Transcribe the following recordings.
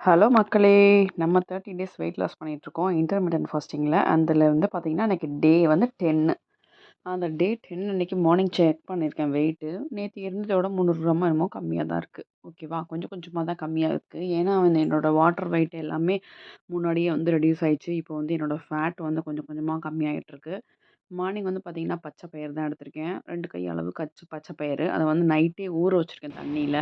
Hello மக்களே! நம்ம 30 days weight loss பண்ணிட்டுருக்கோம். இன்டர்மிட்டன்ட் ஃபாஸ்டிங்கில. அதில வந்து பார்த்தீங்கன்னா, அன்னைக்கு டே வந்து 10. அந்த டே 10 அன்னைக்கு மார்னிங் செக் பண்ணியிருக்கேன் வெயிட்டு. நேத்து இருந்தத விட 300 கிராமோ என்னமோ கம்மியா தான் இருக்கு. ஓகேவா? கொஞ்சம் கொஞ்சமா தான் கம்மியா இருக்கு. ஏன்னா வந்து என்னோட வாட்டர் வெயிட் எல்லாமே முன்னாடியே வந்து ரெட்யூஸ் ஆயிடுச்சு. இப்போ வந்து என்னோட ஃபேட் வந்து கொஞ்சம் கொஞ்சமா கம்மியாயிட்டுருக்கு. மார்னிங் வந்து பார்த்தீங்கன்னா, பச்சை பயிறு தான் எடுத்திருக்கேன். 2 கை அளவு பச்சை பயிறு. அத வந்து நைட்டே ஊற வச்சிருக்கேன் தண்ணீல.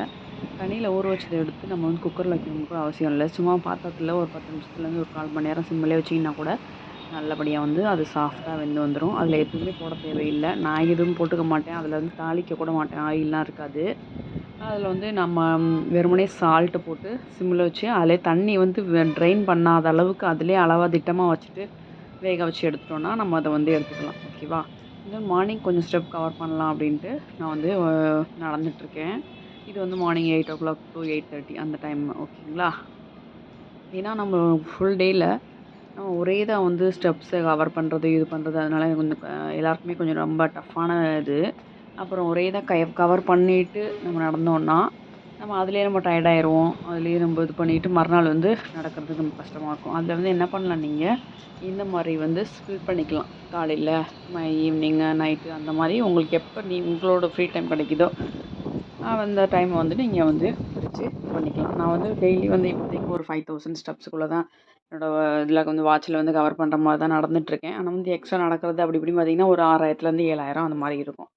தண்ணீல ஊற வச்சத எடுத்து நம்ம வந்து குக்கர்ல வைக்கணும்னு கூட அவசியம் இல்ல. சும்மா பாத்திரத்துல ஒரு 10 நிமிஷத்துலேருந்து ஒரு 1/4 மணி நேரம் சிம்லயே வச்சீங்கன்னா கூட, நல்லபடியா வந்து அது சாஃப்ட்டா வெந்து வந்துரும். அதில எதுவுமே போட தேவையில்ல. நான் எதுவும் போட்டுக்க மாட்டேன். அதில வந்து தாளிக்க கூட மாட்டேன். ஆயில்லாம் இருக்காது. அதில வந்து நம்ம வெறுமனே சால்ட் போட்டு சிம்ல வச்சு, அதிலேயே தண்ணி வந்து ட்ரெயின் பண்ணாத அளவுக்கு அதிலேயே அளவா திட்டமா வச்சுட்டு, வேக வச்சு எடுத்துட்டோம்னா, நம்ம அத வந்து எடுத்துக்கலாம். ஓகேவா? தென் மார்னிங் கொஞ்சம் ஸ்டெப் கவர் பண்ணலாம் அப்படின்ட்டு, நான் வந்து நடந்துட்டுருக்கேன். இது வந்து மார்னிங் 8:00 டூ 8:30 அந்த டைம் ஓகேங்களா? ஏன்னா நம்ம ஃபுல் டேல நம்ம ஒரே இதா வந்து ஸ்டெப்ஸ கவர் பண்ணுறது, இது பண்ணுறது அதனால கொஞ்சம் எல்லாருக்குமே கொஞ்சம் ரொம்ப டஃப்பான இது. அப்புறம் ஒரே இதா கவர் பண்ணிட்டு நம்ம நடந்தோம்னா, நம்ம அதிலேயே நம்ம டயர்ட் ஆயிருவோம். அதிலேயே நம்ம இது பண்ணிட்டு மறுநாள் வந்து நடக்கிறதுக்கு நமக்கு கஷ்டமா இருக்கும். அதில வந்து என்ன பண்ணலாம் நீங்க, இந்த மாரி வந்து ஸ்ப்ளிட் பண்ணிக்கலாம். காலையில, ஈவினிங்கு, நைட்டு அந்த மாரி உங்களுக்கு எப்ப உங்களோட ஃப்ரீ டைம் கிடைக்குதோ அந்த டைம் வந்து நீங்க வந்து பிரிச்சு பண்ணிக்கலாம். நான் வந்து டெய்லி வந்து இப்போதைக்கு ஒரு 5000 ஸ்டெப்ஸுக்குள்ள தான் என்னோட இதில வந்து வாட்சில வந்து கவர் பண்ணுற மாரி தான் நடந்துட்டுருக்கேன். ஆனா வந்து எக்ஸ்ட்ரா நடக்கிறது அப்படி இப்படின்னு பார்த்தீங்கன்னா, ஒரு 6000லேருந்து 7000 அந்த மாரி இருக்கும்.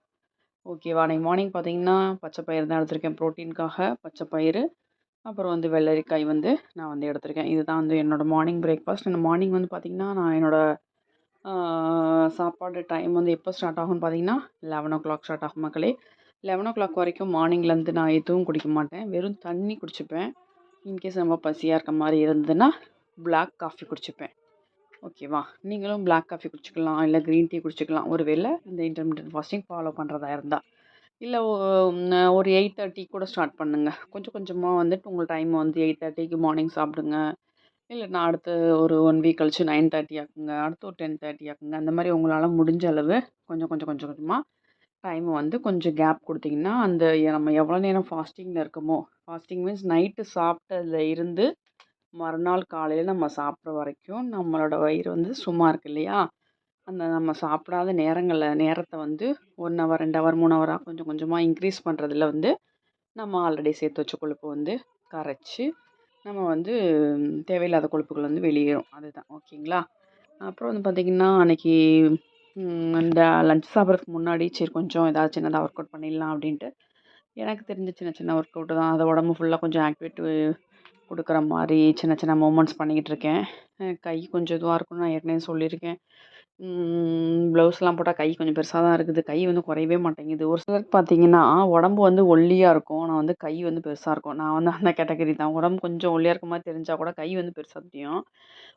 ஓகேவா? அன்னைக்கு மார்னிங் பார்த்தீங்கன்னா, பச்சை பயிறு தான் எடுத்திருக்கேன் புரோட்டீனுக்காக பச்சை பயிறு, அப்புறம் வந்து வெள்ளரிக்காய் வந்து நான் வந்து எடுத்திருக்கேன். இதுதான் வந்து என்னோட மார்னிங் பிரேக்ஃபாஸ்ட். இந்த மார்னிங் வந்து பார்த்தீங்கன்னா, நான் என்னோட ஆ சாப்பாடு டைம் வந்து எப்போ ஸ்டார்ட் ஆகும்னு பார்த்தீங்கன்னா, 11:00 ஸ்டார்ட் ஆகும் மக்களே. 11:00 வரைக்கும் மார்னிங்லேருந்து நான் எதுவும் குடிக்க மாட்டேன். வெறும் தண்ணி குடிச்சுப்பேன். இன்கேஸ் ரொம்ப பசியா இருக்க மாரி இருந்ததுன்னா, பிளாக் காஃபி குடிச்சுப்பேன். ஓகேவா? நீங்களும் பிளாக் காஃபி குடிச்சுக்கலாம். இல்ல கிரீன் டீ குடிச்சுக்கலாம். ஒரு வேள இந்த இன்டர்மிட்டன்ட் ஃபாஸ்டிங் ஃபாலோ பண்றதா இருந்தா. இல்ல ஒரு 8:30 கூட ஸ்டார்ட் பண்ணுங்க. கொஞ்சம் கொஞ்சமா வந்துட்டு உங்க டைம் வந்து 8:30க்கு மார்னிங் சாப்பிடுங்க. இல்ல நான் அடுத்து ஒரு 1 வீக் கழிச்சு 9:30 ஆக்குங்க. அடுத்து ஒரு 10:30 ஆக்குங்க. அந்த மாரி உங்களால முடிஞ்ச அளவு கொஞ்சம் கொஞ்சம் கொஞ்சம் கொஞ்சமா டைம் வந்து கொஞ்சம் கேப் குடுத்தீங்கன்னா, அந்த நம்ம எவ்வளோ நேரம் ஃபாஸ்டிங்ல இருக்கமோ, ஃபாஸ்டிங் மீன்ஸ் நைட்டு சாப்பிட்டதுல இருந்து மறுநாள் காலையில நம்ம சாப்பிட்ற வரைக்கும் நம்மளோட வயிறு வந்து சும்மா இருக்கு இல்லையா? அந்த நம்ம சாப்பிடாத நேரத்த வந்து 1 ஹவர், 2 ஹவர், 3 ஹவரா கொஞ்சம் கொஞ்சமா இன்க்ரீஸ் பண்றதுல வந்து நம்ம ஆல்ரெடி சேர்த்து வச்ச கொழுப்ப வந்து கரைச்சு, நம்ம வந்து தேவையில்லாத கொழுப்புகள் வந்து வெளியேறும். அதுதான் ஓகேங்களா? அப்புறம் வந்து பார்த்தீங்கன்னா, அன்னைக்கு இந்த லஞ்ச் சாப்பிட்றதுக்கு முன்னாடி சரி கொஞ்சம் ஏதாவது சின்னதா ஒர்க் அவுட் பண்ணிடலாம் அப்படின்ட்டு, எனக்கு தெரிஞ்ச சின்ன சின்ன ஒர்க் அவுட்டு தான். அத உடம்பு ஃபுல்லா கொஞ்சம் ஆக்டிவேட் குடுக்குற மாரி சின்ன சின்ன மூமெண்ட்ஸ் பண்ணிக்கிட்டு இருக்கேன். கை கொஞ்சம் இதுவா இருக்கும்னு நான் ஏற்கனவே சொல்லியிருக்கேன். ப்ளவுஸ்லாம் போட்டா கை கொஞ்சம் பெருசா தான் இருக்குது. கை வந்து குறையவே மாட்டேங்குது. ஒரு சிலருக்கு பார்த்தீங்கன்னா, உடம்பு வந்து ஒல்லியா இருக்கும். ஆனா வந்து கை வந்து பெருசா இருக்கும். நான் வந்து அந்த கேட்டகரி தான். உடம்பு கொஞ்சம் ஒல்லியா இருக்க மாரி தெரிஞ்சா கூட கை வந்து பெருசா தெரியும்.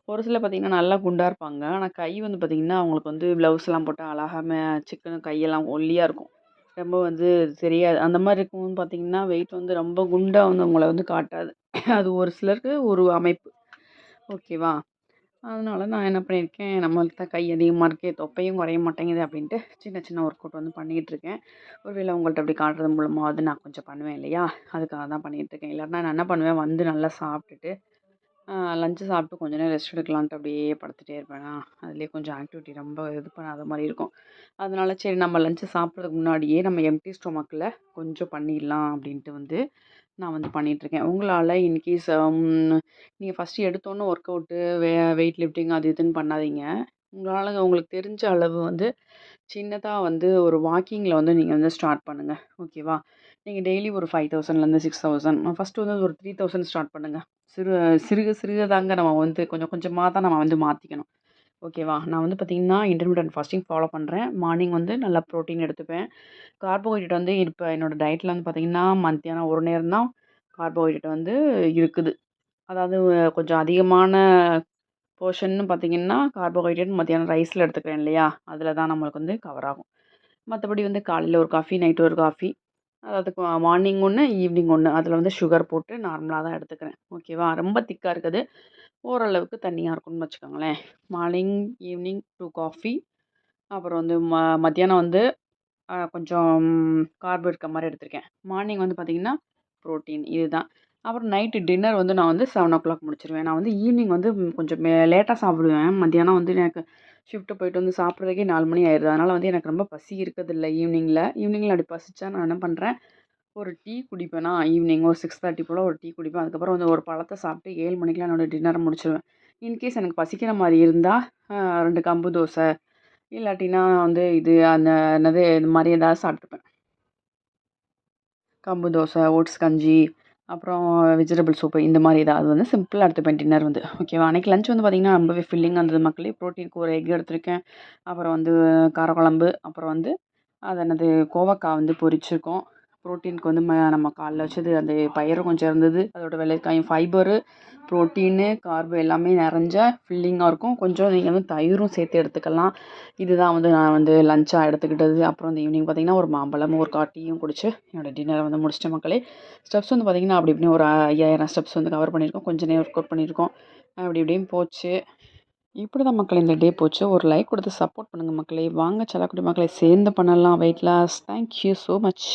ஒரு சிலர் பார்த்தீங்கன்னா, நல்லா குண்டா இருப்பாங்க. ஆனா கை வந்து பார்த்தீங்கன்னா, அவங்களுக்கு வந்து ப்ளவுஸ்லாம் போட்டா அழகா சிக்குன்னு கையெல்லாம் ஒல்லியா இருக்கும். ரொம்ப வந்து தெரியாது. அந்த மாரி இருக்கவங்க பார்த்தீங்கன்னா, வெயிட் வந்து ரொம்ப குண்டா வந்து அவங்கள வந்து காட்டாது. அது ஒரு சிலருக்கு ஒரு அமைப்பு. ஓகேவா? அதனால நான் என்ன பண்ணியிருக்கேன், நம்மள்ட்ட கை அதிகமா இருக்கே, தொப்பையும் குறைய மாட்டேங்குது அப்படின்ட்டு சின்ன சின்ன ஒர்க் அவுட் வந்து பண்ணிக்கிட்டு இருக்கேன். ஒருவேளை உங்கள்ட்ட அப்படி காட்டுறது மூலமாவது நான் கொஞ்சம் பண்ணுவேன் இல்லையா? அதுக்காக தான் பண்ணிகிட்டு இருக்கேன். இல்லாட்டினா நான் என்ன பண்ணுவேன், வந்து நல்லா சாப்பிட்டுட்டு லஞ்ச் சாப்பிட்டு கொஞ்ச நேரம் ரெஸ்ட் எடுக்கலான்ட்டு அப்படியே படுத்துட்டே இருப்பேனா, அதிலேயே கொஞ்சம் ஆக்டிவிட்டி ரொம்ப இது பண்ணாத மாரி இருக்கும். அதனால சரி நம்ம லஞ்ச் சாப்பிட்றதுக்கு முன்னாடியே நம்ம எம்ப்டி ஸ்டொமக்கில கொஞ்சம் பண்ணிடலாம் அப்படின்ட்டு வந்து நான் வந்து பண்ணிகிட்ருக்கேன். உங்களால இன்கேஸ் நீங்க ஃபஸ்ட்டு எடுத்தோனே ஒர்க் அவுட்டு, வெயிட் லிஃப்டிங் அது இதுன்னு பண்ணாதீங்க. உங்களால உங்களுக்கு தெரிஞ்ச அளவு வந்து சின்னதா வந்து ஒரு வாக்கிங்கில வந்து நீங்க வந்து ஸ்டார்ட் பண்ணுங்க. ஓகேவா? நீங்க டெய்லி ஒரு 5000லேருந்து 6000 ஃபர்ஸ்ட்டு வந்து ஒரு 3000 ஸ்டார்ட் பண்ணுங்க. சிறு சிறுக சிறுக தாங்க நம்ம வந்து கொஞ்சம் கொஞ்சமா தான் நம்ம வந்து மாத்திக்கணும். ஓகேவா? நான் வந்து பார்த்தீங்கன்னா, இன்டர்மிட்டன்ட் ஃபாஸ்டிங் ஃபாலோ பண்றேன். மார்னிங் வந்து நல்லா புரோட்டீன் எடுத்துப்பேன். கார்போஹைட்ரேட் வந்து இப்ப என்னோட டயட்ல வந்து பார்த்தீங்கன்னா, மத்தியானம் ஒரு நேரம் தான் கார்போஹைட்ரேட் வந்து இருக்குது. அதாவது கொஞ்சம் அதிகமான போர்ஷன்னு பார்த்தீங்கன்னா, கார்போஹைட்ரேட் மத்தியானம் ரைஸ்ல எடுத்துக்கிறேன் இல்லையா? அதில தான் நம்மளுக்கு வந்து கவர் ஆகும். மத்தபடி வந்து காலையில ஒரு காஃபி, நைட் ஒரு காஃபி. அதாவது மார்னிங் ஒண்ணு, ஈவினிங் ஒண்ணு. அதில வந்து சுகர் போட்டு நார்மலா தான் எடுத்துக்கிறேன். ஓகேவா? ரொம்ப திக்கா இருக்காது. ஓரளவுக்கு தண்ணியா இருக்கும்னு வச்சுக்கோங்களேன். Morning, evening 2 coffee. அப்புறம் வந்து மத்தியானம் வந்து கொஞ்சம் கார்ப் இருக்க மாரி எடுத்திருக்கேன். மார்னிங் வந்து பார்த்தீங்கன்னா, புரோட்டீன் இதுதான். அப்புறம் நைட்டு டின்னர் வந்து நான் வந்து 7:00 முடிச்சுருவேன். நான் வந்து ஈவினிங் வந்து கொஞ்சம் லேட்டா சாப்பிடுவேன். மத்தியானம் வந்து எனக்கு ஷிஃப்ட் போயிட்டு வந்து சாப்பிட்றதுக்கே 4 மணி ஆயிருது. அதனால வந்து எனக்கு ரொம்ப பசி இருக்கதில்ல ஈவினிங்ல. ஈவினிங்ல அப்படி பசிச்சா நான் என்ன பண்றேன், ஒரு டீ குடிப்பேன் நான் ஈவினிங் ஒரு 6:30 போல ஒரு டீ குடிப்பேன். அதுக்கப்புறம் வந்து ஒரு பழத்த சாப்பிட்டு 7 மணிக்கெல்லாம் என்னோட டின்னர முடிச்சுருவேன். இன்கேஸ் எனக்கு பசிக்கிற மாரி இருந்தா, 2 கம்பு தோசை, இல்லாட்டினா வந்து இது அந்த என்னது இது மாரி ஏதாவது சாப்பிட்டுப்பேன். கம்பு தோசை, ஓட்ஸ் கஞ்சி, அப்புறம் வெஜிடபிள் சூப்பு இந்த மாரி ஏதாவது வந்து சிம்பிளா எடுத்துப்பேன் டின்னர் வந்து. ஓகேவா? அன்னைக்கு லஞ்ச் வந்து பார்த்தீங்கன்னா, ரொம்பவே ஃபில்லிங்கா இருந்தது மக்களே. புரோட்டீனுக்கு ஒரு எக் எடுத்திருக்கேன். அப்புறம் வந்து காரக்குழம்பு, அப்புறம் வந்து அது என்னது கோவக்கா வந்து பொரிச்சிருக்கோம். புரோட்டீனுக்கு வந்து நம்ம காலைல வச்சது அந்த பயிறு கொஞ்சம் இருந்தது. அதோட வெள்ளைக்காயும் ஃபைபரு, புரோட்டீனு, கார்பு எல்லாமே நிறைஞ்ச ஃபில்லிங்கா இருக்கும். கொஞ்சம் நீங்க வந்து தயிரும் சேர்த்து எடுத்துக்கலாம். இதுதான் வந்து நான் வந்து லஞ்சா எடுத்துக்கிட்டது. அப்புறம் வந்து ஈவினிங் பார்த்தீங்கன்னா, ஒரு மாம்பழமும், ஒரு டீயும் குடிச்சு என்னோட டின்னர வந்து முடிச்சுட்டேன் மக்களே. ஸ்டெப்ஸ் வந்து பார்த்தீங்கன்னா, அப்படி இப்படின்னு ஒரு 5000 ஸ்டெப்ஸ் வந்து கவர் பண்ணியிருக்கோம். கொஞ்ச நேரம் ஒர்க் அவுட் பண்ணியிருக்கோம். அப்படி இப்படின்னு போச்சு. இப்படிதான் மக்களே இந்த டே போச்சு. ஒரு லைக் கொடுத்து சப்போர்ட் பண்ணுங்க மக்களே. வாங்க செல்லக்குட்டி மக்களே சேர்ந்து பண்ணலாம் weight loss. Thank you so much.